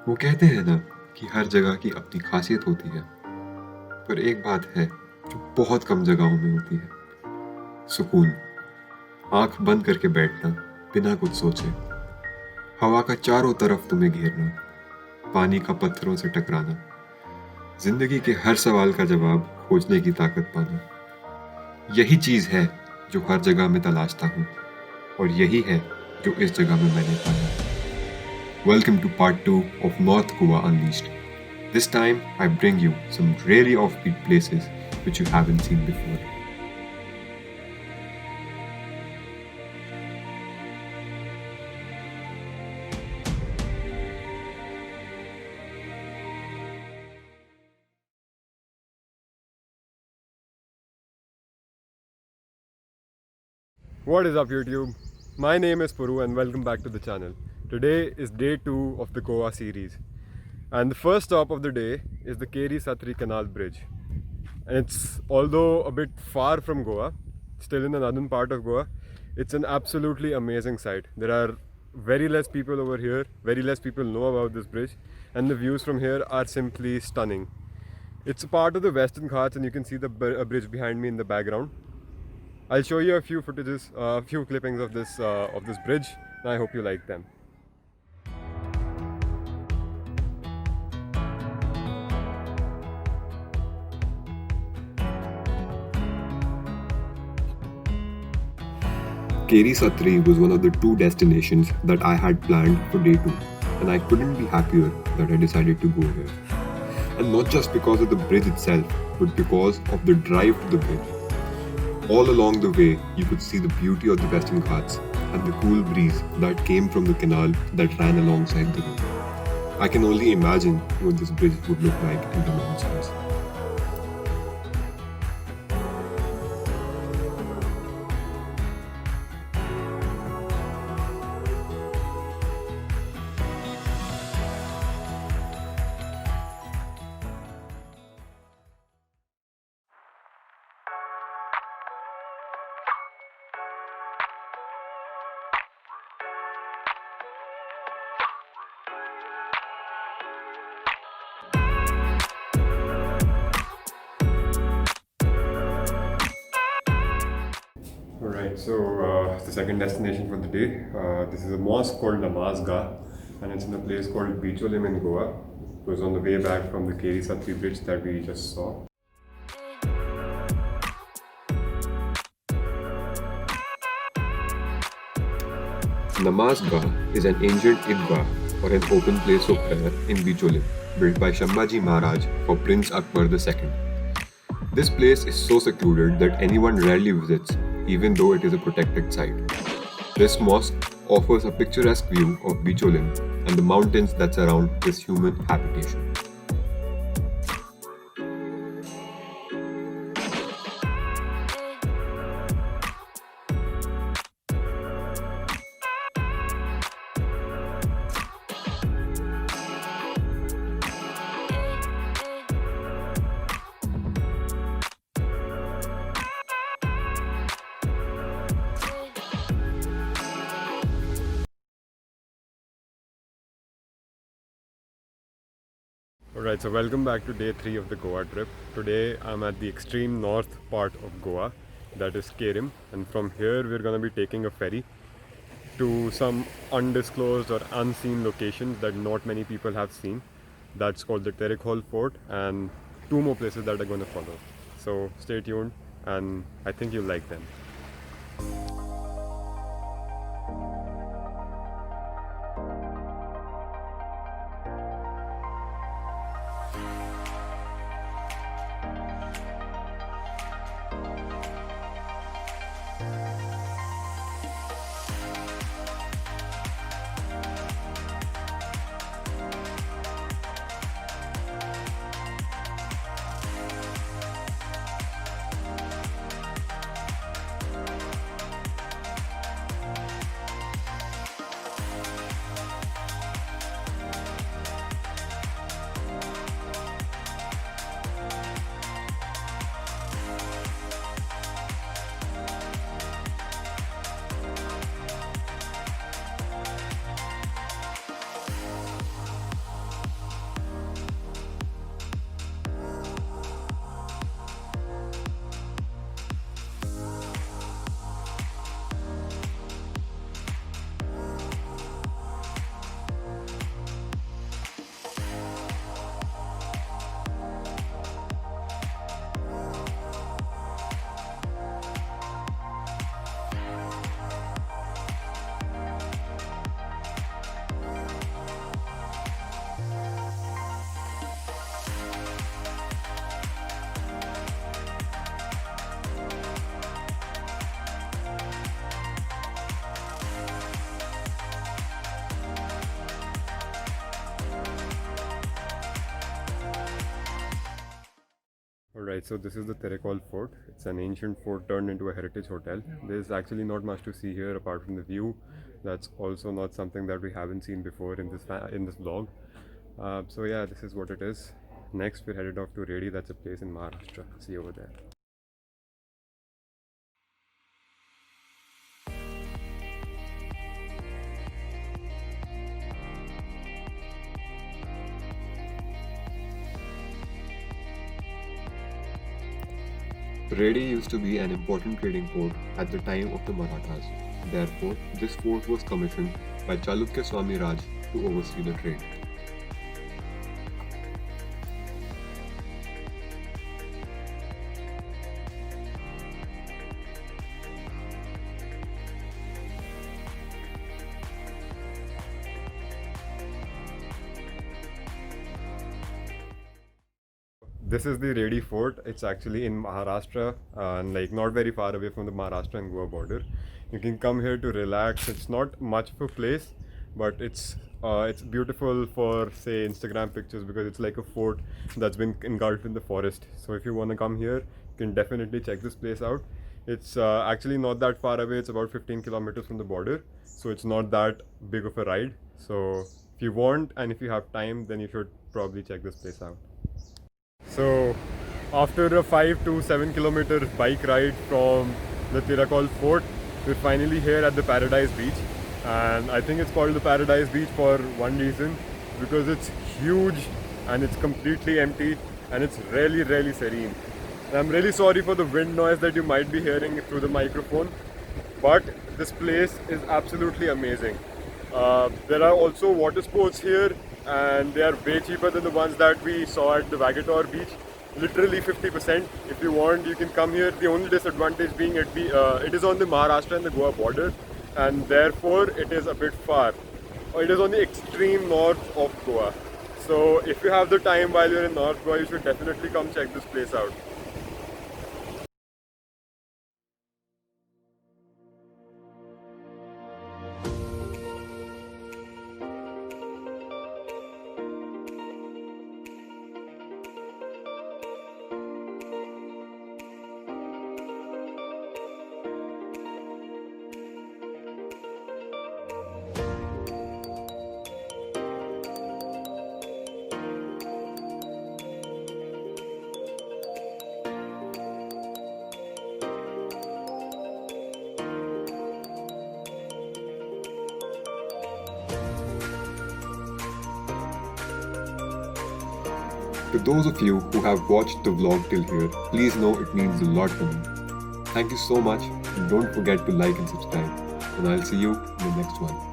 वो कहते हैं ना कि हर जगह की अपनी खासियत होती है, पर एक बात है जो बहुत कम जगहों में होती है। सुकून। आंख बंद करके बैठना, बिना कुछ सोचे। हवा का चारों तरफ तुम्हें घेरना, पानी का पत्थरों से टकराना, जिंदगी के हर सवाल का जवाब खोजने की ताकत पाना। यही चीज है जो हर जगह में तलाशता हूँ, और यही है जो इस जगह में मैंने पाया। Welcome to part 2 of North Goa Unleashed. This time I bring you some really offbeat places which you haven't seen before. What is up YouTube? My name is Puru and welcome back to the channel. Today is day 2 of the Goa series and the first stop of the day is the Keri Satri Canal Bridge. And it's, although a bit far from Goa, still in the northern part of Goa, it's an absolutely amazing sight. There are very less people over here, very less people know about this bridge, and the views from here are simply stunning. It's a part of the Western Ghats and you can see the bridge behind me in the background. I'll show you a few footages, a few clippings of this bridge, and I hope you like them. Keri Satri was one of the two destinations that I had planned for day 2, and I couldn't be happier that I decided to go here. And not just because of the bridge itself, but because of the drive to the bridge. All along the way, you could see the beauty of the Western Ghats and the cool breeze that came from the canal that ran alongside the road. I can only imagine what this bridge would look like in the monsoons. Alright, so the second destination for the day. This is a mosque called Namaz Gah, and it's in a place called Bicholim in Goa. It was on the way back from the Keri Satri bridge that we just saw. Namaz Gah is an ancient idgah or an open place of prayer in Bicholim, built by Shambhaji Maharaj for Prince Akbar II. This place is so secluded that anyone rarely visits, even though it is a protected site. This mosque offers a picturesque view of Bicholim and the mountains that surround this human habitation. Alright, so welcome back to day 3 of the Goa trip. Today I'm at the extreme north part of Goa, that is Kerim, and from here we're gonna be taking a ferry to some undisclosed or unseen locations that not many people have seen. That's called the Terek Hall Fort and two more places that are going to follow. So stay tuned and I think you'll like them. Right, so this is the Terekol Fort. It's an ancient fort turned into a heritage hotel. There's actually not much to see here apart from the view. That's also not something that we haven't seen before in this vlog. So yeah, this is what it is. Next, we're headed off to Redi. That's a place in Maharashtra. See you over there. Redi used to be an important trading port at the time of the Marathas. Therefore, this fort was commissioned by Chalukya Swami Raj to oversee the trade. This is the Redi Fort. It's actually in Maharashtra and like not very far away from the Maharashtra and Goa border. You can come here to relax. It's not much of a place, but it's beautiful for say Instagram pictures because it's like a fort that's been engulfed in the forest. So if you want to come here, you can definitely check this place out. It's actually not that far away. It's about 15 kilometers from the border, so it's not that big of a ride. So if you want and if you have time, then you should probably check this place out. So after a 5 to 7 kilometers bike ride from the Terekol Fort, we're finally here at the Paradise Beach, and I think it's called the Paradise Beach for one reason, because it's huge and it's completely empty and it's really serene. And I'm really sorry for the wind noise that you might be hearing through the microphone, but this place is absolutely amazing. There are also water sports here, and they are way cheaper than the ones that we saw at the Vagator beach. Literally 50%. If you want, you can come here. The only disadvantage being it is on the Maharashtra and the Goa border, and therefore it is a bit far. It is on the extreme north of Goa. So if you have the time while you're in North Goa, you should definitely come check this place out. To those of you who have watched the vlog till here, please know it means a lot to me. Thank you so much, and don't forget to like and subscribe. And I'll see you in the next one.